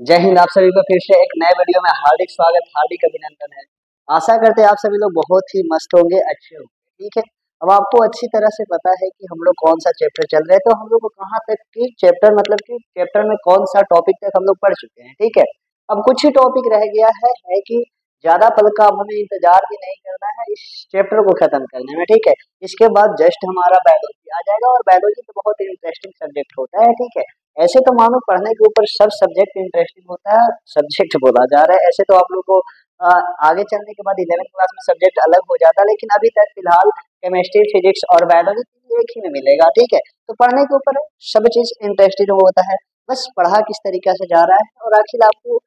जय हिंद। आप सभी को फिर से एक नए वीडियो में हार्दिक स्वागत, हार्दिक अभिनंदन है। आशा करते हैं आप सभी लोग बहुत ही मस्त होंगे, अच्छे होंगे। ठीक है, अब आपको अच्छी तरह से पता है कि हम लोग कौन सा चैप्टर चल रहे हैं, तो हम लोग को कहाँ तक की चैप्टर मतलब कि चैप्टर में कौन सा टॉपिक तक हम लोग पढ़ चुके हैं। ठीक है, अब कुछ ही टॉपिक रह गया है कि ज्यादा पल का अब हमें इंतजार भी नहीं करना है इस चैप्टर को खत्म करने में। ठीक है, इसके बाद जस्ट हमारा बायोलॉजी आ जाएगा और बायोलॉजी तो बहुत इंटरेस्टिंग सब्जेक्ट होता है। ठीक है, ऐसे तो मानो पढ़ने के ऊपर सब सब्जेक्ट इंटरेस्टिंग होता है, सब्जेक्ट बोला जा रहा है। ऐसे तो आप लोग को आगे चलने के बाद 11th क्लास में सब्जेक्ट अलग हो जाता है, लेकिन अभी तक फिलहाल केमिस्ट्री, फिजिक्स और बायोलॉजी एक ही में मिलेगा। ठीक है, तो पढ़ने के ऊपर सब चीज इंटरेस्टिंग होता है, बस पढ़ा किस तरीका से जा रहा है और आखिर आपको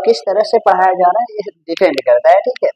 किस तरह से पढ़ाया जा रहा है ये डिपेंड करता है। ठीक है,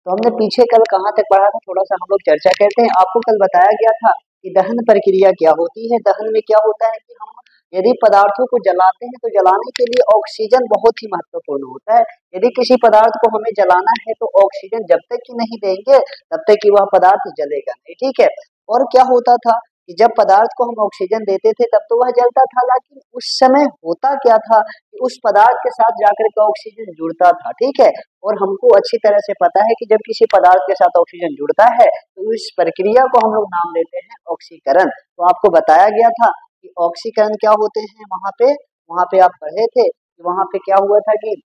तो हमने पीछे कल कहाँ तक पढ़ा था, थोड़ा सा हम लोग चर्चा करते हैं। आपको कल बताया गया था कि दहन प्रक्रिया क्या होती है। दहन में क्या होता है कि हम यदि पदार्थों को जलाते हैं तो जलाने के लिए ऑक्सीजन बहुत ही महत्वपूर्ण होता है। यदि किसी पदार्थ को हमें जलाना है तो ऑक्सीजन जब तक कि नहीं देंगे तब तक कि वह पदार्थ जलेगा नहीं। ठीक है, और क्या होता था कि जब पदार्थ को हम ऑक्सीजन देते थे तब तो वह जलता था, लेकिन उस समय होता क्या था कि उस पदार्थ के साथ जाकर के ऑक्सीजन जुड़ता था। ठीक है, और हमको अच्छी तरह से पता है कि जब किसी पदार्थ के साथ ऑक्सीजन जुड़ता है तो इस प्रक्रिया को हम लोग नाम देते हैं ऑक्सीकरण। तो आपको बताया गया था कि ऑक्सीकरण क्या होते हैं। वहां पे आप पढ़े थे कि वहां पे क्या हुआ था कि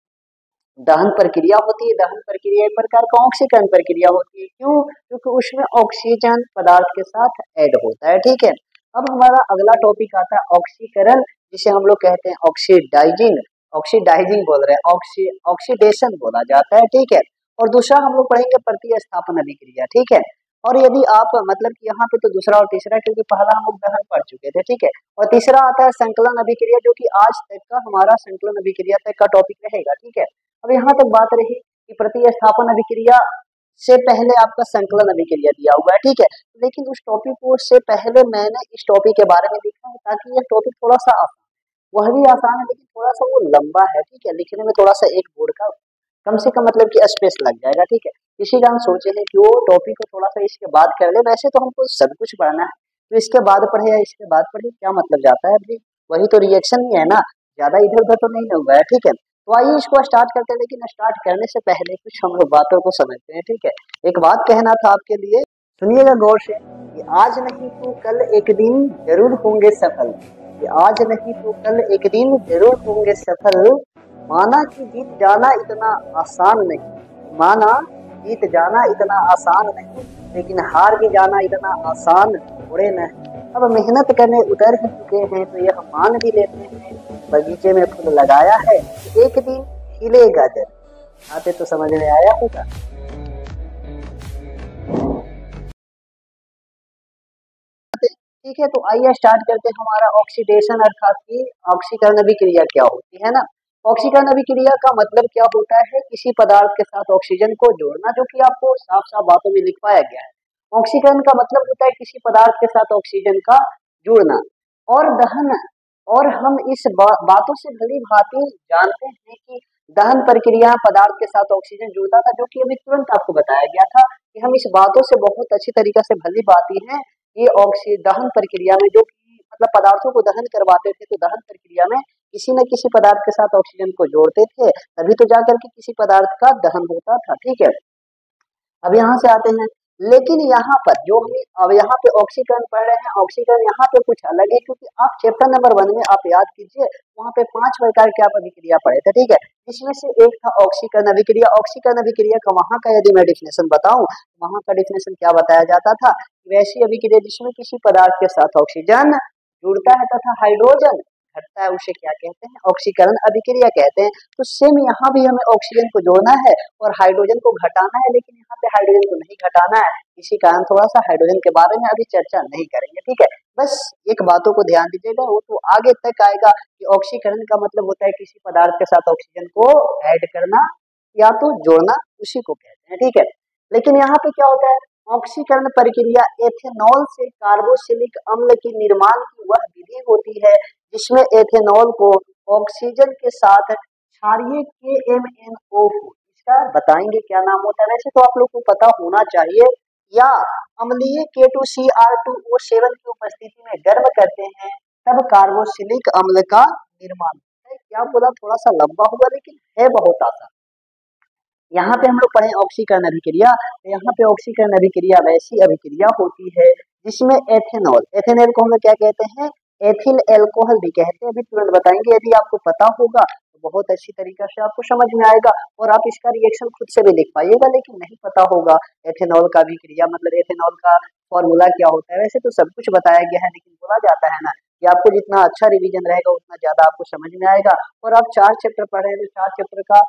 दहन प्रक्रिया होती है। दहन प्रक्रिया एक प्रकार का ऑक्सीकरण प्रक्रिया होती है। क्यों? क्योंकि उसमें ऑक्सीजन पदार्थ के साथ ऐड होता है। ठीक है, अब हमारा अगला टॉपिक आता है ऑक्सीकरण, जिसे हम लोग कहते हैं ऑक्सीडाइजिंग। ऑक्सीडाइजिंग बोल रहे हैं, ऑक्सीडेशन बोला जाता है। ठीक है, और दूसरा हम लोग पढ़ेंगे प्रतिस्थापन अभिक्रिया। ठीक है, और यदि आप मतलब कि यहाँ पे तो दूसरा और तीसरा, क्योंकि पहला हम लोग दहन पढ़ चुके थे। ठीक है, और तीसरा आता है संकलन अभिक्रिया, जो कि आज तक का हमारा संकलन अभिक्रिया तक का टॉपिक रहेगा। ठीक है, अब यहाँ तक बात रही कि प्रतिस्थापन अभिक्रिया से पहले आपका संकलन अभिक्रिया दिया हुआ है। ठीक है, लेकिन उस टॉपिक को से पहले मैंने इस टॉपिक के बारे में लिखा है ताकि यह टॉपिक थोड़ा सा वह भी आसान है, लेकिन थोड़ा सा वो लंबा है। ठीक है, लिखने में थोड़ा सा एक बोर्ड का कम से कम मतलब कि स्पेस लग जाएगा। ठीक है, इसी कारण सोचे हैं कि वो टॉपिक को थोड़ा सा इसके बाद कर ले। वैसे तो हमको सब कुछ पढ़ना है, तो इसके बाद पढ़े या इसके बाद पढ़े क्या मतलब जाता है अभी, वही तो रिएक्शन ही है ना, ज्यादा इधर उधर तो नहीं हुआ है। ठीक है, तो आइए इसको स्टार्ट करते हैं, लेकिन स्टार्ट करने से पहले कुछ हम लोग बातों को समझते हैं। ठीक है, एक बात कहना था आपके लिए, सुनिएगा गौर से कि आज नहीं तो कल एक दिन जरूर होंगे सफल। कि आज नहीं तो कल एक दिन जरूर होंगे सफल। माना कि जीत जाना इतना आसान नहीं, माना जीत जाना इतना आसान नहीं, लेकिन हार भी जाना इतना आसान थोड़े नहीं। अब मेहनत करने उतर ही चुके हैं तो यह मान भी लेते हैं, बगीचे में फूल लगाया है एक दिन खिलेगा जरूर। आते तो समझ में आया होगा। ठीक है, तो आइए स्टार्ट करते हैं हमारा ऑक्सीडेशन अर्थात की ऑक्सीकरण अभिक्रिया क्या होती है ना। ऑक्सीकरण अभिक्रिया का मतलब क्या होता है, किसी पदार्थ के साथ ऑक्सीजन को जोड़ना, जो कि आपको साफ साफ बातों में लिखवाया गया है। ऑक्सीकरण का मतलब होता है किसी पदार्थ के साथ ऑक्सीजन का जुड़ना। और दहन, और हम इस बातों से भली भांति जानते हैं कि दहन प्रक्रिया पदार्थ के साथ ऑक्सीजन जुड़ता था, जो कि अभी तुरंत आपको बताया गया था कि हम इस बातों से बहुत अच्छी तरीके से भली भांति है ये दहन प्रक्रिया में जो कि मतलब पदार्थों को दहन करवाते थे, तो दहन प्रक्रिया में किसी न किसी पदार्थ के साथ ऑक्सीजन को जोड़ते थे, तभी तो जाकर के किसी पदार्थ का दहन होता था। ठीक है, अब यहाँ से आते हैं, लेकिन यहाँ पर जो हम अब यहाँ पे ऑक्सीकरण पढ़ रहे हैं, ऑक्सीकरण यहाँ पे कुछ अलग है, क्योंकि आप चैप्टर नंबर 1 में आप याद कीजिए वहाँ पे 5 प्रकार के आप अभिक्रिया पढ़े थे। ठीक है, इसमें से एक था ऑक्सीकरण अभिक्रिया। ऑक्सीकरण अभिक्रिया का वहाँ का यदि मैं डिफिनेशन बताऊं, वहाँ का डिफिनेशन क्या बताया जाता था, वैसी अभिक्रिया जिसमें किसी पदार्थ के साथ ऑक्सीजन जुड़ता है तथा हाइड्रोजन घटता है, उसे क्या कहते हैं, ऑक्सीकरण अभिक्रिया कहते हैं। तो सेम यहाँ भी हमें ऑक्सीजन को जोड़ना है और हाइड्रोजन को घटाना है, लेकिन यहाँ पे हाइड्रोजन को नहीं घटाना है, इसी कारण थोड़ा सा हाइड्रोजन के बारे में अभी चर्चा नहीं करेंगे। ठीक है, बस एक बातों को ध्यान दीजिएगा, वो तो आगे तक आएगा कि ऑक्सीकरण का मतलब होता है किसी पदार्थ के साथ ऑक्सीजन को ऐड करना या तो जोड़ना, उसी को कहते हैं। ठीक है, लेकिन यहाँ पे क्या होता है, ऑक्सीकरण प्रक्रिया एथेनॉल से कार्बोक्सिलिक अम्ल के निर्माण की वह विधि होती है जिसमें एथेनॉल को ऑक्सीजन के साथ क्षारीय KMnO, इसका बताएंगे क्या नाम होता है, वैसे तो आप लोग को पता होना चाहिए, या अम्लीय K2Cr2O7 की उपस्थिति में गर्म करते हैं, तब कार्बोक्सिलिक अम्ल का निर्माण होता है। क्या बोला, थोड़ा सा लंबा हुआ लेकिन है बहुत आसान। यहाँ पे हम लोग पढ़े ऑक्सीकरण अभिक्रिया, तो यहाँ पे ऑक्सीकरण अभिक्रिया वैसी अभिक्रिया होती है जिसमें एथेनॉल, एथेनॉल को हम लोग क्या कहते हैं, एथिल एल्कोहल भी कहते हैं, अभी तुरंत बताएंगे। यदि आपको पता होगा तो बहुत अच्छी तरीका से आपको समझ में आएगा और आप इसका रिएक्शन खुद से भी लिख पाइएगा, लेकिन नहीं पता होगा एथेनॉल का अभिक्रिया मतलब एथेनॉल का फॉर्मूला क्या होता है। वैसे तो सब कुछ बताया गया है, लेकिन बोला जाता है ना कि आपको जितना अच्छा रिवीजन रहेगा उतना ज्यादा आपको समझ में आएगा। और आप 4 चैप्टर पढ़े हैं तो 4 चैप्टर का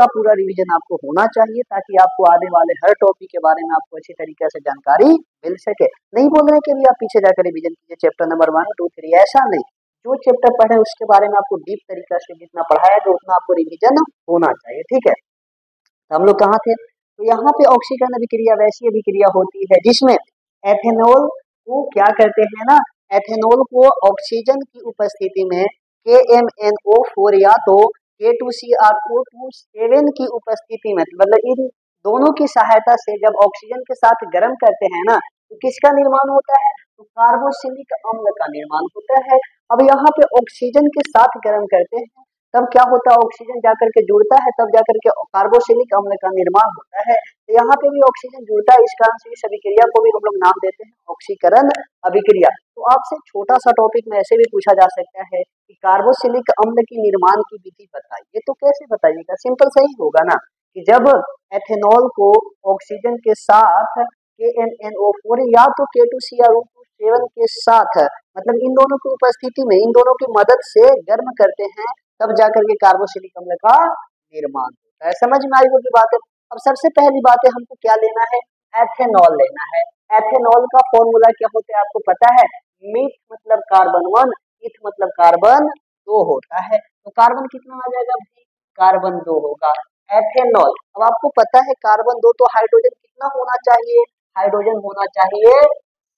पूरा रिवीजन आपको होना चाहिए, ताकि आपको आने वाले हर टॉपिक के बारे में आपको अच्छी तरीके से जानकारी मिल सके। नहीं बोल रहे कि अभी आप पीछे जाकर रिवीजन कीजिए चैप्टर नंबर 1, 2, 3, ऐसा नहीं। जो चैप्टर पढ़े उसके बारे में आपको डीप तरीका से जितना पढ़ाया गया उतना आपको रिवीजन होना चाहिए, ठीक है। तो हम लोग कहाँ थे, तो यहाँ पे ऑक्सीकरण अभिक्रिया वैसी अभिक्रिया होती है जिसमें एथेनॉल को क्या करते हैं ना, एथेनॉल को ऑक्सीजन की उपस्थिति में KMnO4 या तो K2CrO2 7 की उपस्थिति में, मतलब इन दोनों की सहायता से जब ऑक्सीजन के साथ गर्म करते हैं ना तो किसका निर्माण होता है, तो कार्बोक्सिलिक अम्ल का निर्माण होता है। अब यहाँ पे ऑक्सीजन के साथ गर्म करते हैं तब क्या होता है, ऑक्सीजन जाकर के जुड़ता है, तब जाकर के कार्बोक्सिलिक अम्ल का निर्माण होता है। तो यहाँ पे भी ऑक्सीजन जुड़ता है, इस कारण से इस अभिक्रिया को भी हम लोग नाम देते हैं ऑक्सीकरण अभिक्रिया। तो आपसे छोटा सा टॉपिक में ऐसे भी पूछा जा सकता है कि कार्बोक्सिलिक अम्ल की निर्माण की विधि बताइए, तो कैसे बताइएगा, सिंपल सही होगा ना कि जब एथेनॉल को ऑक्सीजन के साथ KMnO4 या तो K2CrO2 7 के साथ, मतलब इन दोनों की उपस्थिति में, इन दोनों की मदद से गर्म करते हैं, तब जाकर के कार्बोक्सिलिक अम्ल का निर्माण होता है। समझ में आई होगी बात है। अब सबसे पहली बात है हमको क्या लेना है, एथेनॉल लेना है। एथेनॉल का फॉर्मूला क्या होता है आपको पता है, मीथ मतलब कार्बन 1, इथ मतलब कार्बन 2 होता है। तो कार्बन कितना आ जाएगा भाई, कार्बन 2 होगा एथेनॉल। अब आपको पता है कार्बन 2 तो हाइड्रोजन कितना होना चाहिए, हाइड्रोजन होना चाहिए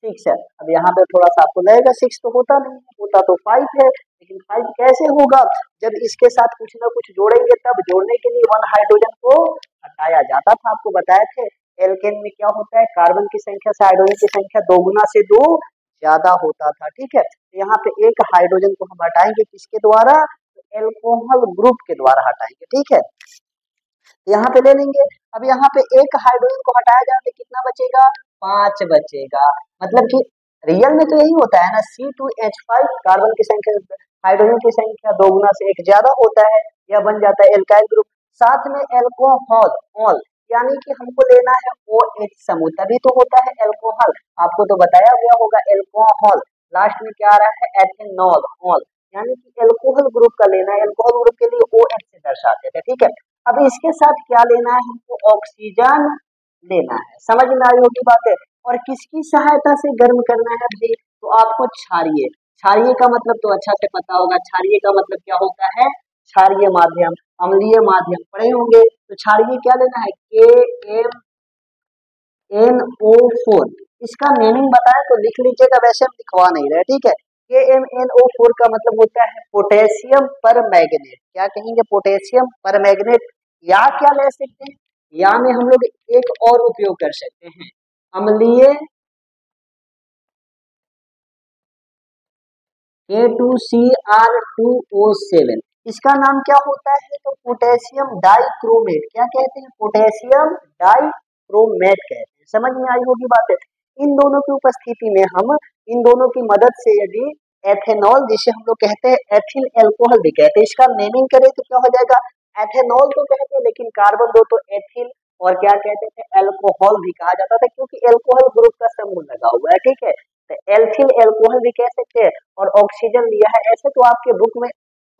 6 है। अब यहाँ पे थोड़ा सा आपको लगेगा 6 तो होता नहीं, होता तो 5 है, लेकिन 5 कैसे होगा, जब इसके साथ कुछ ना कुछ जोड़ेंगे तब जोड़ने के लिए 1 हाइड्रोजन को हटाया जाता था। आपको बताए थे एल्केन में क्या होता है, कार्बन की संख्या से हाइड्रोजन की संख्या 2 गुना से 2 ज्यादा होता था, ठीक है। तो यहाँ पे एक हाइड्रोजन को हम हटाएंगे किसके द्वारा, एल्कोहल ग्रुप के द्वारा हटाएंगे, ठीक है। यहाँ पे ले लेंगे। अब यहाँ पे एक हाइड्रोजन को हटाया जाए तो कितना बचेगा, 5 बचेगा। मतलब कि रियल में तो यही होता है ना, C2H5 कार्बन की संख्या हाइड्रोजन की संख्या 2 गुना से 1 ज्यादा होता है, यह बन जाता है एल्काइल ग्रुप। साथ में एल्कोहल ऑल, यानी कि हमको लेना है OH समूह, तभी तो होता है एल्कोहल। आपको तो बताया गया होगा एल्कोहल, लास्ट में क्या आ रहा है एथेनॉल ऑल, यानी कि एल्कोहल ग्रुप का लेना है। एल्कोहल ग्रुप के लिए OH से दर्शाते थे, ठीक है। अब इसके साथ क्या लेना है हमको, ऑक्सीजन लेना है। समझ में आई होगी बात है। और किसकी सहायता से गर्म करना है भाई, तो आपको क्षारीय, क्षारीय का मतलब तो अच्छा से पता होगा, क्षारीय का मतलब क्या होता है, क्षारीय माध्यम, अम्लीय माध्यम पढ़े होंगे। तो क्षारीय क्या लेना है, KMnO4, इसका मीनिंग बताएं तो लिख लीजिएगा, वैसे हम लिखवा नहीं रहे, ठीक है। KMnO4 का मतलब होता है पोटेशियम पर मैग्नेट, क्या कहेंगे, पोटेशियम पर मैग्नेट। या क्या ले सकते हैं, या में हम लोग एक और उपयोग कर सकते हैं, अम्लीय K2Cr2O7, इसका नाम क्या होता है, तो पोटेशियम डाइक्रोमेट, क्या कहते हैं, पोटेशियम डाइक्रोमेट कहते हैं। समझ में आई होगी बात है। इन दोनों की उपस्थिति में हम, इन दोनों की मदद से यदि एथेनॉल, जिसे हम लोग कहते हैं एथिल एल्कोहल भी कहते हैं, इसका नेमिंग करें तो क्या हो जाएगा, एथेनॉल तो कहते हैं लेकिन कार्बन 2 तो एथिल, और क्या कहते थे, एल्कोहल भी कहा जाता था, क्योंकि एल्कोहल ग्रुप का समूह लगा हुआ है, ठीक है। तो एल्थिल एल्कोहल भी कह सकते हैं। और ऑक्सीजन लिया है, ऐसे तो आपके बुक में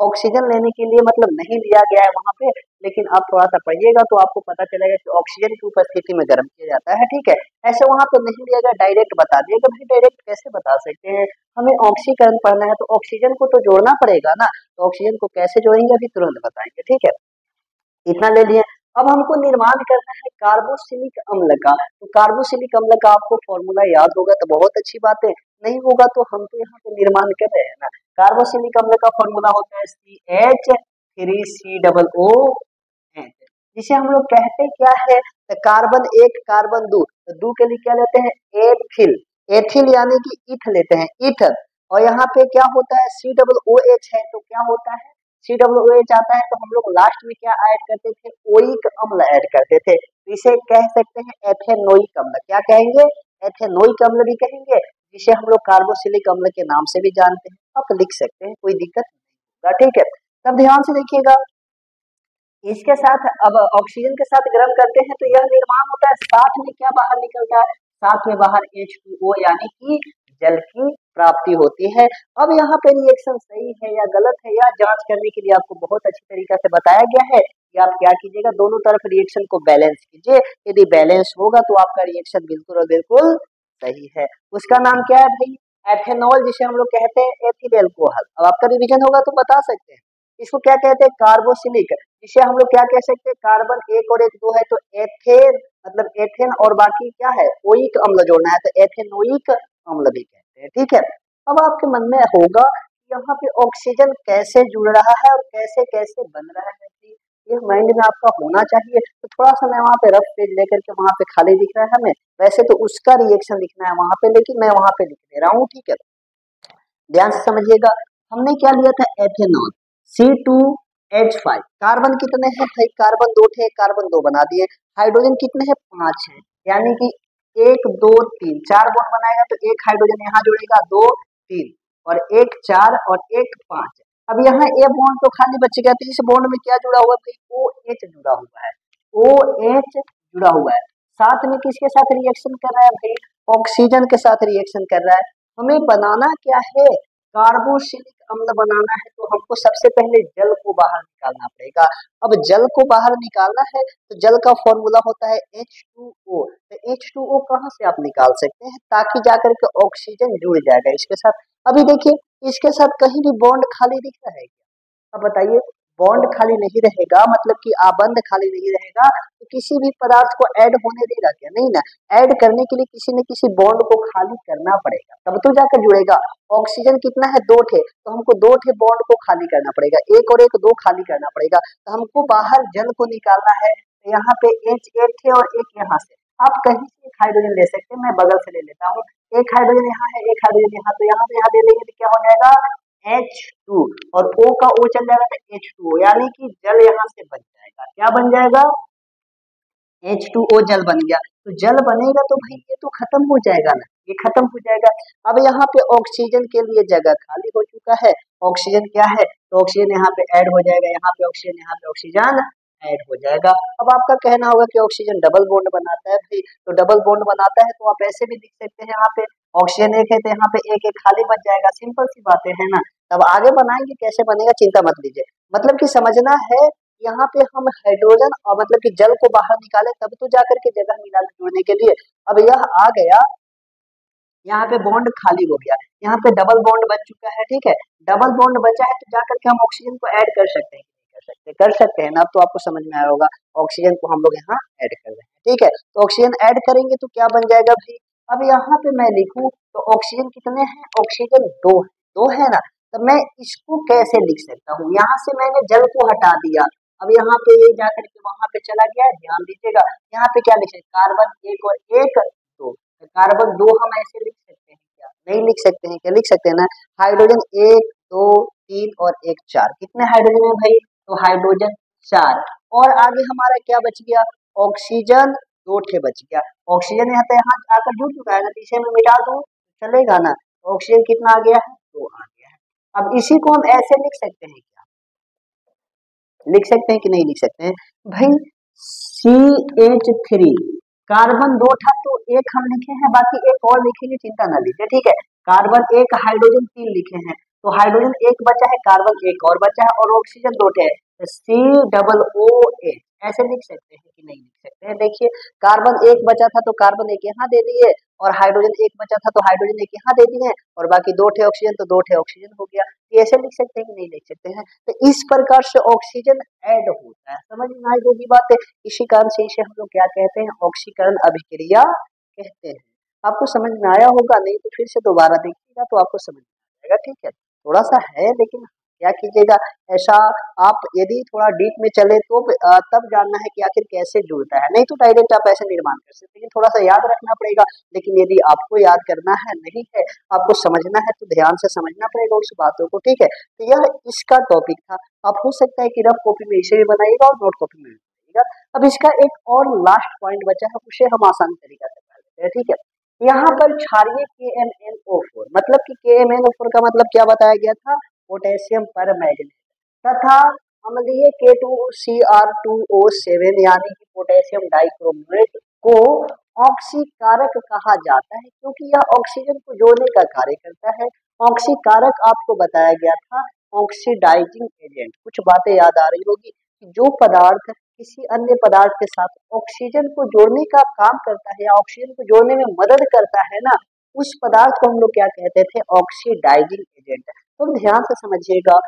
ऑक्सीजन लेने के लिए मतलब नहीं लिया गया है वहां पे, लेकिन आप थोड़ा सा पढ़िएगा तो आपको पता चलेगा कि ऑक्सीजन की उपस्थिति में गर्म किया जाता है, ठीक है। ऐसे वहां पे नहीं लिया गया, डायरेक्ट बता दिएगा। भाई डायरेक्ट कैसे बता सकते हैं, हमें ऑक्सीकरण पढ़ना है तो ऑक्सीजन को तो जोड़ना पड़ेगा ना, तो ऑक्सीजन को कैसे जोड़ेंगे अभी तुरंत बताएंगे, ठीक है। इतना ले लिए। अब हमको निर्माण करना है कार्बोक्सिलिक अम्ल का, तो कार्बोक्सिलिक अम्ल का आपको फॉर्मूला याद होगा तो बहुत अच्छी बात है, नहीं होगा तो हम तो यहाँ पे निर्माण कर रहे हैं ना। कार्बोक्सिलिक अम्ल का फॉर्मूला होता है CH3COOH, जिसे हम लोग कहते क्या है, तो कार्बन 1 कार्बन 2, तो 2 के लिए क्या लेते हैं, एथिल, एथिल यानी कि इथ लेते हैं, इथ। और यहाँ पे क्या होता है COOH है, तो क्या होता है COOH आता है तो हम लोग लास्ट में क्या ऐड करते थे, ओइक अम्ल ऐड करते थे। तो इसे कह सकते हैं एथेनोइक अम्ल। क्या कहेंगे, एथेनोइक अम्ल भी कहेंगे, जिसे हम लोग कार्बोक्सिलिक अम्ल के नाम से भी जानते हैं। आप लिख सकते हैं, कोई दिक्कत नहीं होगा, ठीक है। तब ध्यान से देखिएगा, इसके साथ अब ऑक्सीजन के साथ गर्म करते हैं तो यह निर्माण होता है, साथ में क्या बाहर निकलता है, साथ में बाहर H2O यानी कि जल की प्राप्ति होती है। अब यहाँ पे रिएक्शन सही है या गलत है या जांच करने के लिए आपको बहुत अच्छी तरीका से बताया गया है कि आप क्या कीजिएगा, दोनों तरफ रिएक्शन को बैलेंस कीजिए। यदि बैलेंस होगा तो आपका रिएक्शन बिल्कुल और बिल्कुल सही है। उसका नाम क्या है भाई, एथेनॉल, जिसे हम लोग कहते हैं एथिल एल्कोहल। अब आपका रिवीजन होगा तो बता सकते हैं, इसको क्या कहते हैं, कार्बोसिलिक, जिसे हम लोग क्या कह सकते हैं, कार्बन एक और एक दो है तो एथेन, मतलब एथेन और बाकी क्या है ओइक अम्ल जोड़ना है तो एथेनोइक अम्ल भी कहते हैं, ठीक है। अब आपके मन में होगा यहाँ पे ऑक्सीजन कैसे जुड़ रहा है और कैसे कैसे बन रहा है, ये माइंड में आपका होना चाहिए। तो थोड़ा सा मैं वहाँ पे रफ पेज लेकर के, वहाँ पे खाली दिख रहा है हमें, वैसे तो उसका रिएक्शन लिखना है वहाँ पे, लेकिन मैं वहाँ पे लिख दे रहा हूँ, ठीक है। ध्यान से समझिएगा, हमने क्या लिया था, एथेनॉल C2H5, कार्बन कितने हैं भाई, कार्बन दो थे, कार्बन दो बना दिए। हाइड्रोजन कितने हैं, 5 है, यानी कि 1 2 3 4 बॉन्ड बनाएगा तो एक हाइड्रोजन यहाँ जुड़ेगा, 2 3 और एक 4 और एक 5। अब यहाँ ए बॉन्ड तो खाली बच गया, तो इस बॉन्ड में क्या जुड़ा हुआ है भाई, OH जुड़ा हुआ है, OH जुड़ा हुआ है। साथ में किसके साथ रिएक्शन कर रहा है भाई, ऑक्सीजन के साथ रिएक्शन कर रहा है। हमें बनाना क्या है, कार्बोक्सिलिक अम्ल बनाना है, तो हमको सबसे पहले जल को बाहर निकालना पड़ेगा। अब जल को बाहर निकालना है तो जल का फॉर्मूला होता है H2O। तो H2O कहाँ से आप निकाल सकते हैं, ताकि जाकर के ऑक्सीजन जुड़ जाएगा इसके साथ। अभी देखिए, इसके साथ कहीं भी बॉन्ड खाली दिख रहा है क्या, अब बताइए, बॉन्ड खाली नहीं रहेगा, मतलब कि आबंध खाली नहीं रहेगा, तो किसी भी पदार्थ को ऐड होने देगा क्या, नहीं ना। ऐड करने के लिए किसी न किसी बॉन्ड को खाली करना पड़ेगा, तब तो जाकर जुड़ेगा। ऑक्सीजन कितना है, 2 थे, तो हमको 2 थे बॉन्ड को खाली करना पड़ेगा, एक और एक 2 खाली करना पड़ेगा, तो हमको बाहर जल को निकालना है। तो यहाँ पे H8 थे और एक यहाँ से, आप कहीं से एक हाइड्रोजन ले सकते हैं, मैं बगल से ले लेता हूँ, एक हाइड्रोजन यहाँ है, एक हाइड्रोजन यहाँ, तो यहाँ से यहाँ ले लेंगे तो क्या हो जाएगा, H2 और O का O चल जाएगा तो H2O, यानी कि जल यहाँ से बन जाएगा, क्या बन जाएगा, H2O जल बन गया। तो जल बनेगा तो भाई ये तो खत्म हो जाएगा ना, ये खत्म हो जाएगा। अब यहाँ पे ऑक्सीजन के लिए जगह खाली हो चुका है, ऑक्सीजन क्या है, तो ऑक्सीजन यहाँ पे ऐड हो जाएगा, यहाँ पे ऑक्सीजन, यहाँ पे ऑक्सीजन ऐड हो जाएगा। अब आपका कहना होगा कि ऑक्सीजन डबल बॉन्ड बनाता है भाई, तो डबल बॉन्ड बनाता है तो आप ऐसे भी लिख सकते हैं, यहाँ पे ऑक्सीजन एक है तो यहाँ पे एक एक खाली बच जाएगा, सिंपल सी बातें है ना। तब आगे बनाएंगे कैसे बनेगा, चिंता मत लीजिए, मतलब कि समझना है, यहाँ पे हम हाइड्रोजन और मतलब कि जल को बाहर निकाले तब तो जाकर के जगह मिला जुड़ने के लिए। अब यह आ गया, यहाँ पे बॉन्ड खाली हो गया, यहाँ पे डबल बॉन्ड बच चुका है, ठीक है, डबल बॉन्ड बचा है तो जाकर के हम ऑक्सीजन को ऐड कर सकते हैं, कर सकते हैं ना। अब तो आपको समझ में आया होगा, ऑक्सीजन को हम लोग यहाँ ऐड कर रहे हैं, ठीक है। तो ऑक्सीजन ऐड करेंगे तो क्या बन जाएगा भाई, अब यहाँ पे मैं लिखूं तो ऑक्सीजन कितने हैं, ऑक्सीजन 2 है, 2 है ना। तो मैं इसको कैसे लिख सकता हूँ, यहाँ से मैंने जल को हटा दिया, अब यहाँ पे ये जाकर के वहां पे चला गया, ध्यान दीजिएगा, यहाँ पे क्या लिखे, कार्बन एक और एक 2, कार्बन 2 हम ऐसे लिख सकते हैं क्या, नहीं लिख सकते हैं क्या, लिख सकते हैं ना। हाइड्रोजन 1 2 3 और एक 4, कितने हाइड्रोजन है भाई, तो हाइड्रोजन 4, और आगे हमारा क्या बच गया, ऑक्सीजन 2 ठे बच गया। ऑक्सीजन यहाँ पे यहाँ आकर जुड़ चुका है, तो इसे मैं मिटा दूं चलेगा ना, ऑक्सीजन कितना आ गया है, 2 आ गया है। अब इसी को हम ऐसे लिख सकते हैं क्या, लिख सकते हैं कि नहीं लिख सकते हैं भाई, CH3, कार्बन 2 था तो एक हम लिखे हैं, बाकी एक और लिखेंगे, चिंता ना लीजिए, ठीक है। कार्बन 1 हाइड्रोजन 3 लिखे हैं, तो हाइड्रोजन 1 बचा है, कार्बन 1 और बचा है, और ऑक्सीजन 2 है, COOH ऐसे लिख सकते हैं कि नहीं लिख सकते हैं। देखिए, कार्बन 1 बचा था तो कार्बन 1 यहाँ दे दिए, और हाइड्रोजन 1 बचा था तो हाइड्रोजन 1 यहाँ दे दिए, और बाकी 2 ठे ऑक्सीजन तो 2 ठे ऑक्सीजन हो गया। ऐसे लिख सकते हैं कि नहीं लिख सकते हैं। तो इस प्रकार से ऑक्सीजन ऐड होता है, समझ में आई होगी बात है। इसी कारण से इसे हम लोग क्या कहते हैं, ऑक्सीकरण अभिक्रिया कहते हैं। आपको समझ में आया होगा, नहीं तो फिर से दोबारा देखिएगा तो आपको समझ में आ जाएगा, ठीक है। थोड़ा सा है लेकिन क्या कीजिएगा, ऐसा आप यदि थोड़ा डीप में चले तो तब जानना है कि आखिर कैसे जुड़ता है, नहीं तो डायरेक्ट आप ऐसे निर्माण कर सकते हैं, थोड़ा सा याद रखना पड़ेगा। लेकिन यदि आपको याद करना है नहीं है, आपको समझना है तो ध्यान से समझना पड़ेगा उस बातों को, ठीक है। तो यह इसका टॉपिक था। आप हो सकता है कि रफ कॉपी में इसे भी बनाइएगा और नोट कॉपी में भी बनाइएगा। अब इसका एक और लास्ट पॉइंट बचा है, उसे हम आसानी तरीका से कर लेते हैं, ठीक है। यहाँ पर क्षारीय KMnO4 मतलब कि KMnO4 का मतलब क्या बताया गया था, पोटेशियम पर मैग्नीज, तथा अम्लीय K2Cr2O7 यानी कि पोटेशियम डाइक्रोमेट को ऑक्सीकारक कहा जाता है, क्योंकि यह ऑक्सीजन को जोड़ने का कार्य करता है। ऑक्सीकारक आपको बताया गया था ऑक्सीडाइजिंग एजेंट। कुछ बातें याद आ रही होगी कि जो पदार्थ किसी अन्य पदार्थ के साथ ऑक्सीजन को जोड़ने का काम करता है या ऑक्सीजन को जोड़ने में मदद करता है ना, उस पदार्थ को हम लोग क्या कहते थे, ऑक्सीडाइजिंग एजेंट। तो ध्यान से समझिएगा,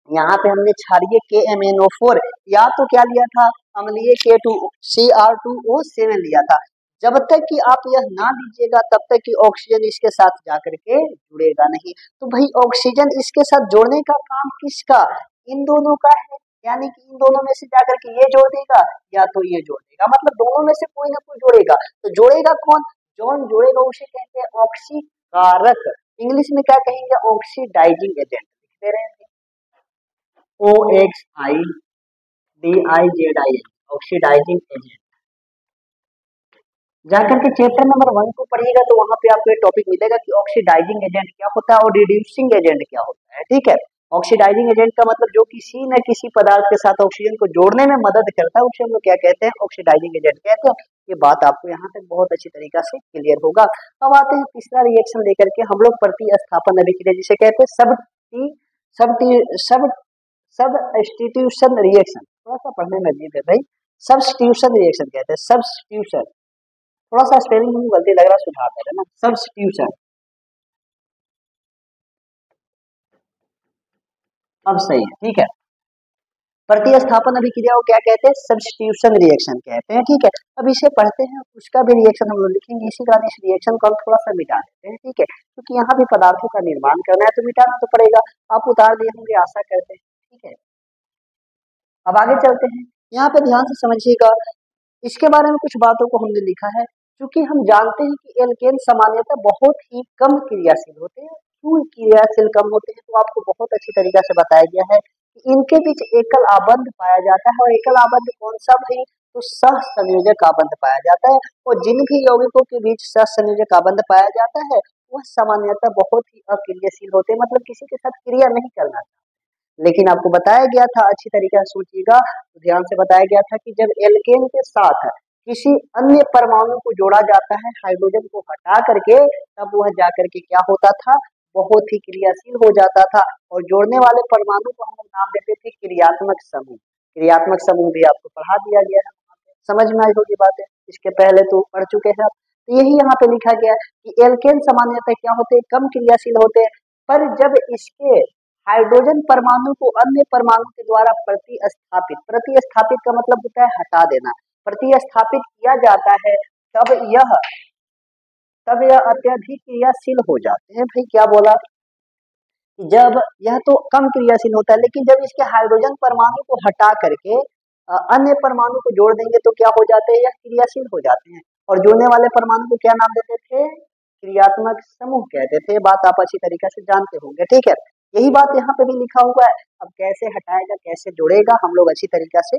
यहाँ पे हमने क्षारीय KMnO4 या तो क्या लिया था, अम्लीय K2Cr2O7 लिया था। जब तक कि आप यह ना लीजिएगा तब तक कि ऑक्सीजन इसके साथ जाकर के जुड़ेगा नहीं। तो भाई ऑक्सीजन इसके साथ जोड़ने का काम किसका, इन दोनों का है, यानी कि इन दोनों में से जाकर के ये जोड़ देगा या तो ये जोड़ देगा, मतलब दोनों में से कोई ना कोई जोड़ेगा। तो जोड़ेगा कौन, जौन जोड़ेगा उसे कहते हैं ऑक्सीकारक, इंग्लिश में क्या कहेंगे, ऑक्सीडाइजिंग एजेंट। लिख दे रहे हैं OXIDIZIN, ऑक्सीडाइजिंग एजेंट। जाकर के चैप्टर नंबर 1 को पढ़िएगा तो वहां पे आपको ये टॉपिक मिलेगा कि ऑक्सीडाइजिंग एजेंट क्या होता है और रिड्यूसिंग एजेंट क्या होता है, ठीक है। ऑक्सीडाइजिंग एजेंट का मतलब जो किसी न किसी पदार्थ के साथ ऑक्सीजन को जोड़ने में मदद करता है उसे हम लोग क्या कहते हैं, ऑक्सीडाइजिंग एजेंट कहते हैं। ये बात आपको यहाँ तक बहुत अच्छी तरीका से क्लियर होगा। अब आते हैं तीसरा रिएक्शन लेकर के, हम लोग प्रतिस्थापन अभिक्रिया जिसे कहते हैं सब सब्स्टिट्यूशन रिएक्शन। थोड़ा सा पढ़ने में अजीब है भाई, सब्स्टिट्यूशन रिएक्शन कहते हैं, सब्स्टिट्यूशन। थोड़ा सा स्पेलिंग में गलती लग रहा है, सुधार दे ना, सब्स्टिट्यूशन। अब सही है, ठीक है। प्रतिस्थापन अभिक्रिया को क्या कहते हैं, सब्स्टिट्यूशन रिएक्शन कहते हैं, ठीक है। अब इसे पढ़ते हैं, उसका भी रिएक्शन हम लोग लिखेंगे, इसी कारण इस रिएक्शन को हम थोड़ा सा मिटा देते हैं, ठीक है, क्योंकि यहाँ भी पदार्थों का निर्माण करना है तो मिटाना तो पड़ेगा। आप उतार दिए होंगे आशा करते हैं, ठीक है। अब आगे चलते हैं, यहाँ पे ध्यान से समझिएगा, इसके बारे में कुछ बातों को हमने लिखा है। क्योंकि हम जानते हैं कि एल्केन सामान्यतः बहुत ही कम क्रियाशील होते हैं। क्यों क्रियाशील कम होते हैं, तो आपको बहुत अच्छी तरीका से बताया गया है कि इनके बीच एकल आबंध पाया जाता है। और एकल आबंध कौन सा भाई, तो सहसंयोजक आबंध पाया जाता है। और जिन भी यौगिकों के बीच सहसंयोजक आबंध पाया जाता है वह सामान्यतः बहुत ही अक्रियाशील होते हैं, मतलब किसी के साथ क्रिया नहीं करना। लेकिन आपको बताया गया था, अच्छी तरीके से सोचिएगा तो ध्यान से बताया गया था कि जब एल्केन के साथ किसी अन्य परमाणु को जोड़ा जाता है हाइड्रोजन को हटा करके, तब वह जाकर के क्या होता था, बहुत ही क्रियाशील हो जाता था। और जोड़ने वाले परमाणु को हम लोग नाम देते थे क्रियात्मक समूह। क्रियात्मक समूह भी आपको पढ़ा दिया गया है, समझ में आई होगी बातें, इसके पहले तो पढ़ चुके हैं आप। तो यही यहाँ पे लिखा गया है कि एल्केन सामान्यतः क्या होते हैं, कम क्रियाशील होते हैं। पर जब इसके हाइड्रोजन परमाणु को अन्य परमाणु के द्वारा प्रतिस्थापित का मतलब होता है हटा देना, प्रतिस्थापित किया जाता है, तब यह अत्यधिक क्रियाशील हो जाते हैं। भाई क्या बोला, जब यह तो कम क्रियाशील होता है, लेकिन जब इसके हाइड्रोजन परमाणु को हटा करके अन्य परमाणु को जोड़ देंगे तो क्या हो जाते हैं, यह क्रियाशील हो जाते हैं। और जोड़ने वाले परमाणु को क्या नाम देते थे, क्रियात्मक समूह कहते थे। बात आप अच्छी तरीके से जानते होंगे, ठीक है। यही बात यहाँ पे भी लिखा हुआ है। अब कैसे हटाएगा कैसे जोड़ेगा हम लोग अच्छी तरीका से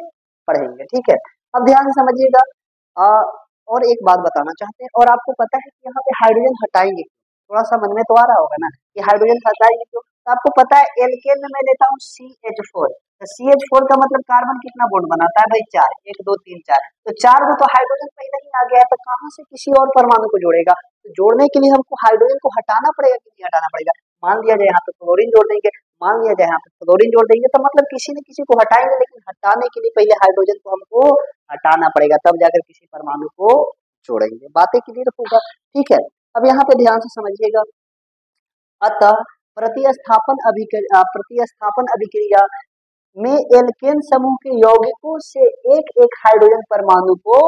पढ़ेंगे, ठीक है। अब ध्यान से समझिएगा, और एक बात बताना चाहते हैं, और आपको पता है कि यहाँ पे हाइड्रोजन हटाएंगे, थोड़ा सा मन में तो आ रहा होगा ना कि हाइड्रोजन हटाएंगे क्यों। तो आपको पता है एल्केन में मैं लेता हूँ CH4, तो CH4 का मतलब कार्बन कितना बॉन्ड बनाता है भाई, 4, 1 2 3 4। तो 4 को तो हाइड्रोजन पहले ही आ गया है, तो कहाँ से किसी और परमाणु को जोड़ेगा। तो जोड़ने के लिए हमको हाइड्रोजन को हटाना पड़ेगा कि नहीं हटाना पड़ेगा। मान लिया जाए यहाँ पे क्लोरीन जोड़ देंगे, मान लिया जाए यहाँ पे क्लोरीन जोड़ देंगे, तो मतलब किसी न किसी को हटाएंगे, लेकिन हटाने के लिए पहले हाइड्रोजन को हमको हटाना पड़ेगा, तब जाकर किसी परमाणु को जोड़ेंगे। बातें क्लियर होगा, ठीक है। अब यहाँ पे ध्यान से समझिएगा, अतः प्रतिस्थापन अभिक्रिया में एल्केन समूह के यौगिकों से एक एक हाइड्रोजन परमाणु को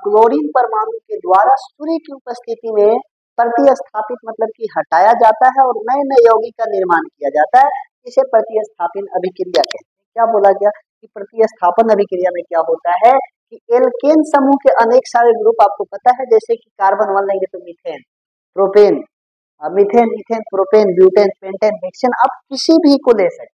क्लोरीन परमाणु के द्वारा सूर्य की उपस्थिति में प्रतिस्थापित मतलब कि हटाया जाता है और नए नए यौगिक का निर्माण किया जाता है। इसे प्रतिस्थापन अभिक्रिया कहते हैं। क्या बोला गया कि प्रतिस्थापन अभिक्रिया में क्या होता है कि एल्केन समूह के अनेक सारे ग्रुप आपको पता है, जैसे कि कार्बन 1 लेंगे तो methane, propane, methane, ethane, propane, butane, pentane, hexane, आप किसी भी को ले सकते हैं।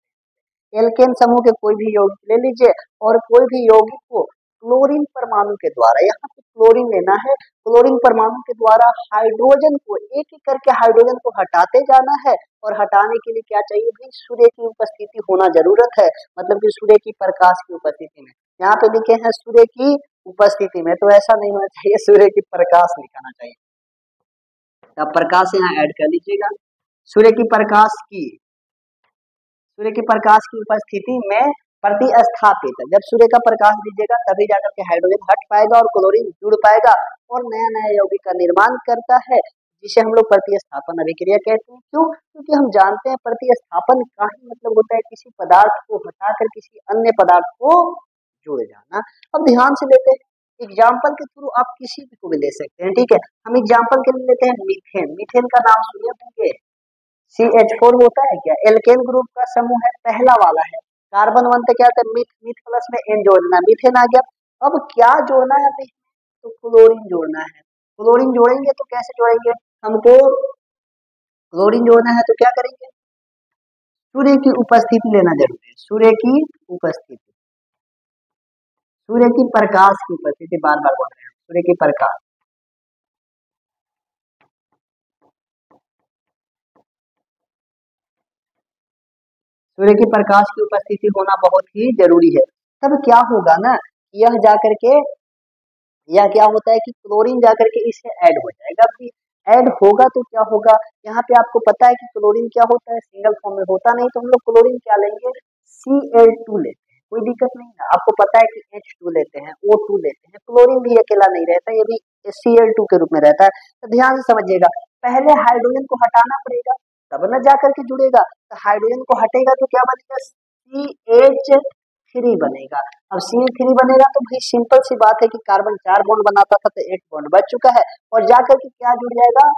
एल्केन समूह के कोई भी यौगिक ले लीजिए और कोई भी यौगिक को क्लोरीन परमाणु के द्वारा, यहाँ पे क्लोरीन लेना है, क्लोरीन परमाणु के द्वारा हाइड्रोजन को एक एक करके हाइड्रोजन को हटाते जाना है। और हटाने के लिए क्या चाहिए भाई, सूर्य की उपस्थिति होना जरूरत है, मतलब कि सूर्य की प्रकाश की उपस्थिति में। यहाँ पे लिखे हैं सूर्य की उपस्थिति में, तो ऐसा नहीं होना चाहिए, सूर्य की प्रकाश लिखाना चाहिए। अब प्रकाश यहाँ ऐड कर लीजिएगा, सूर्य की प्रकाश की, सूर्य की प्रकाश की उपस्थिति में प्रतिस्थापित, जब सूर्य का प्रकाश दीजिएगा तभी जाकर के हाइड्रोजन हट पाएगा और क्लोरीन जुड़ पाएगा और नया नया यौगिक का निर्माण करता है, जिसे हम लोग प्रतिस्थापन अभिक्रिया कहते हैं। क्यों? क्योंकि हम जानते हैं प्रतिस्थापन का ही मतलब होता है किसी पदार्थ को हटाकर किसी अन्य पदार्थ को जोड़ जाना। अब ध्यान से लेते हैं, एग्जाम्पल के थ्रू आप किसी को भी ले सकते हैं, ठीक है। हम एग्जाम्पल के लिए लेते हैं मीथेन। मीथेन का नाम सुने होंगे, CH4 होता है क्या, एल्केन ग्रुप का समूह है, पहला वाला है। कार्बन 1 पे क्या होता है, मिथ, मिथ प्लस में N जोड़ना, मीथेन आ गया। अब क्या जोड़ना है, तो क्लोरीन जोड़ना है। क्लोरीन जोड़ेंगे तो कैसे जोड़ेंगे, हमको क्लोरीन जोड़ना है तो क्या करेंगे, सूर्य की उपस्थिति लेना जरूरी है, सूर्य की उपस्थिति, सूर्य की प्रकाश की उपस्थिति, बार बार बोल रहे हैं, सूर्य की प्रकाश, सूर्य की प्रकाश की उपस्थिति होना बहुत ही जरूरी है। तब क्या होगा ना, यह जाकर के, या क्या होता है कि क्लोरीन जाकर के इससे ऐड हो जाएगा। फिर ऐड होगा तो क्या होगा, यहाँ पे आपको पता है कि क्लोरीन क्या होता है, सिंगल फॉर्म में होता नहीं, तो हम लोग क्लोरीन क्या लेंगे, Cl2 लेते हैं, कोई दिक्कत नहीं है। आपको पता है कि H2 लेते हैं, O2 लेते हैं, क्लोरीन भी अकेला नहीं रहता, ये भी Cl2 के रूप में रहता है। तो ध्यान से समझिएगा, पहले हाइड्रोजन को हटाना पड़ेगा तब न जाकर के जुड़ेगा। तो हाइड्रोजन को हटेगा तो क्या बनेगा, CH3 बनेगा। अब CH3 बनेगा तो भाई सिंपल सी बात है कि कार्बन 4 बॉन्ड बनाता था तो 1 बॉन्ड बच चुका है, और जाकर के क्या जुड़ जाएगा,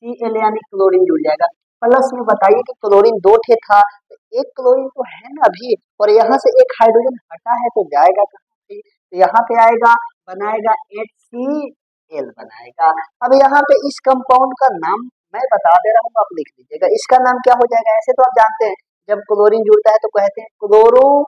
Cl यानी क्लोरीन जुड़ जाएगा। प्लस में बताइए कि क्लोरीन 2 ठे था, तो एक क्लोरीन तो है ना अभी, और यहाँ से एक हाइड्रोजन हटा है तो जाएगा कहाँ पे, तो यहाँ पे आएगा, बनाएगा HCl बनाएगा। अब यहाँ पे इस कंपाउंड का नाम मैं बता दे रहा हूँ, आप लिख लीजिएगा, इसका नाम क्या हो जाएगा। ऐसे तो आप जानते हैं जब क्लोरीन जुड़ता है तो कहते हैं क्लोरो,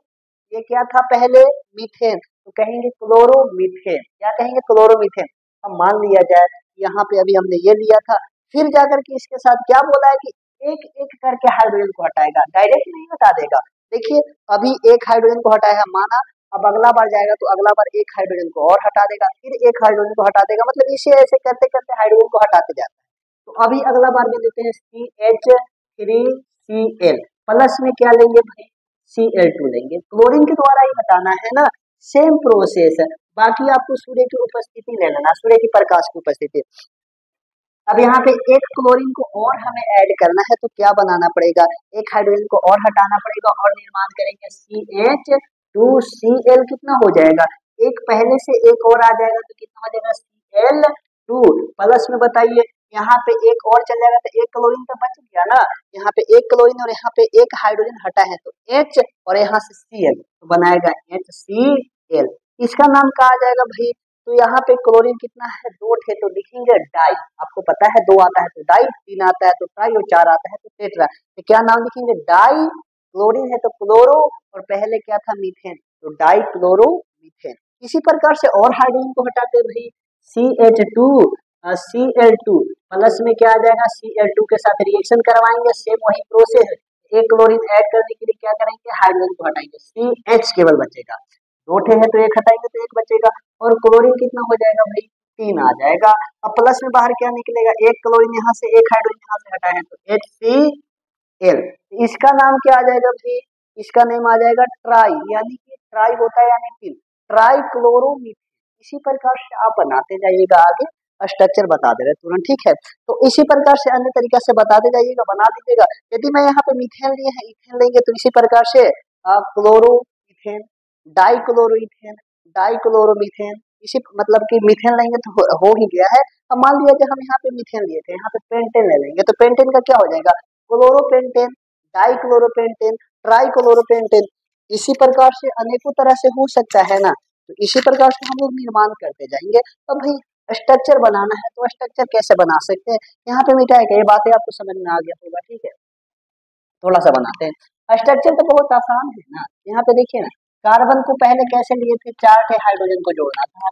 ये क्या था पहले, मीथेन, तो कहेंगे क्लोरोमीथेन, क्या कहेंगे, क्लोरोमीथेन। अब मान लिया जाए यहाँ पे अभी हमने ये लिया था, फिर जाकर के इसके साथ क्या बोला है कि एक एक करके हाइड्रोजन को हटाएगा, डायरेक्ट नहीं हटा देगा। देखिए अभी एक हाइड्रोजन को हटाया माना, अब अगला बार जाएगा तो अगला बार एक हाइड्रोजन को और हटा देगा, फिर एक हाइड्रोजन को हटा देगा, मतलब इसे ऐसे करते करते हाइड्रोजन को हटाते जाता है। तो अभी अगला बार में लेते हैं CH3Cl, प्लस में क्या लेंगे भाई, Cl2 लेंगे। क्लोरीन के द्वारा ही हटाना है ना, सेम प्रोसेस है। बाकी आपको सूर्य की उपस्थिति ले लेना, सूर्य की प्रकाश की उपस्थिति। अब यहाँ पे एक क्लोरीन को और हमें ऐड करना है तो क्या बनाना पड़ेगा, एक हाइड्रोजन को और हटाना पड़ेगा और निर्माण करेंगे CH2Cl, कितना हो जाएगा, एक पहले से एक और आ जाएगा तो कितना हो जाएगा, Cl2 प्लस में बताइए, यहाँ पे एक और चल जाएगा तो एक क्लोरीन तो बच गया ना, यहाँ पे एक क्लोरीन और यहाँ पे एक हाइड्रोजन हटा है तो H, और यहाँ से Cl तो बनाएगा HCl। इसका नाम क्या आ जाएगा भाई, तो यहाँ पे क्लोरीन कितना है, 2 ठे, तो लिखेंगे डाई। आपको पता है 2 आता है तो डाई, 3 आता है तो ट्राई, और 4 आता है तो टेट्रा। तो क्या नाम लिखेंगे, डाई, क्लोरीन है तो क्लोरो, और पहले क्या था, मीथेन, तो डाई क्लोरो मीथेन। इसी प्रकार से और हाइड्रोजन को हटाते भाई, CH2 Cl2 प्लस में क्या आ जाएगा, Cl2 के साथ रिएक्शन करवाएंगे, सेम वही प्रोसेस, एक क्लोरीन ऐड करने के लिए क्या करेंगे, हाइड्रोजन को हटाएंगे, CH केवल बचेगा, 2 ठे है तो एक हटाएंगे तो एक बचेगा, और क्लोरीन कितना हो जाएगा भाई, 3 आ जाएगा। अब प्लस में बाहर क्या निकलेगा, एक क्लोरीन यहाँ से, एक हाइड्रोजन यहाँ से हटा है तो HCl। इसका नाम क्या आ जाएगा भाई, इसका नेम आ जाएगा ट्राई, यानी कि ट्राई होता है यानी 3, ट्राई क्लोरोमीथेन। इसी प्रकार से आप बनाते जाइएगा, आगे स्ट्रक्चर बता दे रहे तुरंत, ठीक है। तो इसी प्रकार से अन्य तरीका से बताते जाइएगा, बना दीजिएगा। यदि मैं यहाँ पे मीथेन लिए हैं, इथेन लेंगे तो इसी प्रकार से क्लोरोमीथेन, डाइक्लोरोइथेन, डाइक्लोरोमीथेन, इसी मतलब कि मीथेन लेंगे तो हो ही गया है। अब मान लिया कि हम यहाँ पे मीथेन लिए थे, यहाँ पे पेंटेन ले लेंगे तो पेंटेन का क्या हो जाएगा, क्लोरोपेंटेन, डाइक्लोरोपेंटेन, ट्राइक्लोरोपेंटेन। इसी प्रकार से अनेकों तरह से हो सकता है ना। तो इसी प्रकार से हम लोग निर्माण करते जाएंगे। अब भाई स्ट्रक्चर बनाना है तो स्ट्रक्चर कैसे बना सकते हैं, यहाँ पे मैं क्या है कि ये बातें आपको समझ में आ गया होगा, ठीक है। थोड़ा सा बनाते हैं। स्ट्रक्चर तो बहुत आसान है ना। यहाँ पे देखिए ना, कार्बन को पहले कैसे लिए थे, 4 थे हाइड्रोजन को जोड़ना था,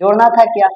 जोड़ना था क्या,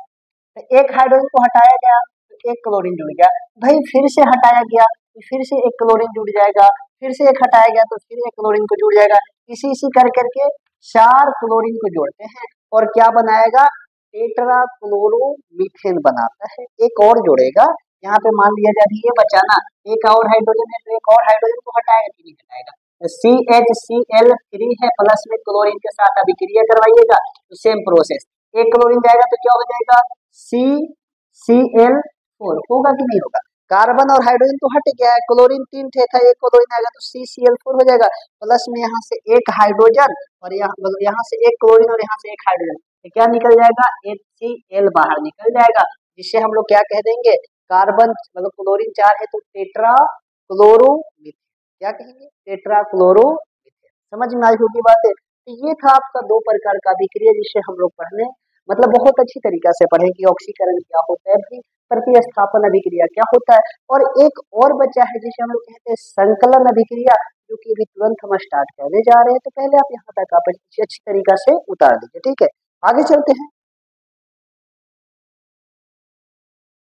तो एक हाइड्रोजन को हटाया गया तो एक क्लोरीन जुड़ गया, भाई फिर से हटाया गया तो फिर से एक क्लोरीन जुड़ जाएगा, फिर से एक हटाया गया तो फिर एक क्लोरीन को जुड़ जाएगा, इसी इसी कर करके 4 क्लोरीन को जोड़ते हैं और क्या बनाएगा, टेट्रा क्लोरोमीथेन बनाता है। एक और जोड़ेगा, यहाँ पे मान लिया जाए ये बचाना, एक और हाइड्रोजन है तो एक और हाइड्रोजन को हटाएगा कि नहीं हटाएगा, CHCl3 है प्लस में क्लोरीन के साथ अभिक्रिया करवाइएगा तो सेम प्रोसेस, एक क्लोरीन जाएगा तो क्या हो जाएगा, CCl4 होगा कि नहीं होगा। कार्बन और हाइड्रोजन तो हट गया है, क्लोरीन 3 थे था, एक क्लोरीन आएगा तो CCl4 हो जाएगा, प्लस में यहाँ से एक हाइड्रोजन और यहाँ से एक क्लोरीन और यहाँ से एक हाइड्रोजन, तो क्या निकल जाएगा, HCl बाहर निकल जाएगा, जिससे हम लोग क्या कह देंगे, कार्बन मतलब क्लोरीन 4 है तो टेट्रा क्लोरोमीथेन, क्या कहेंगे, टेट्रा क्लोरोमीथेन। समझ में आई होगी बातें। तो ये था आपका 2 प्रकार का अभिक्रिया जिससे हम लोग पढ़ने मतलब बहुत अच्छी तरीका से पढ़े कि ऑक्सीकरण क्या होता है, भाई प्रतिस्थापन अभिक्रिया क्या होता है, और एक और बचा है जिसे हम लोग कहते हैं संकलन अभिक्रिया, जो कि अभी तुरंत हम स्टार्ट करने जा रहे हैं। तो पहले आप यहाँ तक आप अच्छी तरीका से उतार दीजिए, ठीक है, आगे चलते हैं।